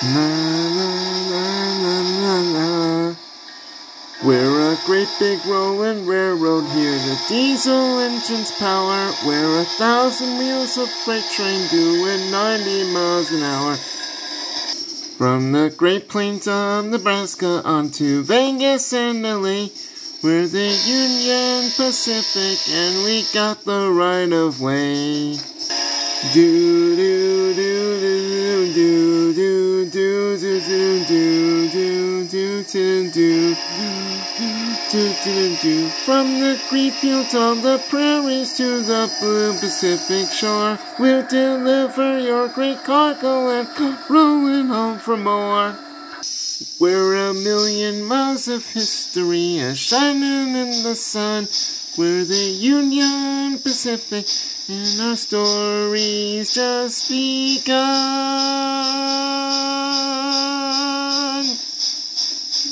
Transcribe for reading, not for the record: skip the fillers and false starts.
Na na na na na na. We're a great big rolling railroad, hear the diesel engine's power. We're 1,000 wheels of freight train doing 90 miles an hour. From the Great Plains of Nebraska on to Vegas and LA. We're the Union Pacific and we got the right of way. Do do do do do do do do do do do do do do. From the green fields of the prairies to the blue Pacific shore, we'll deliver your great cargo and rolling home for more. We're 1,000,000 miles of history, shining in the sun. We're the Union Pacific, and our story's just begun.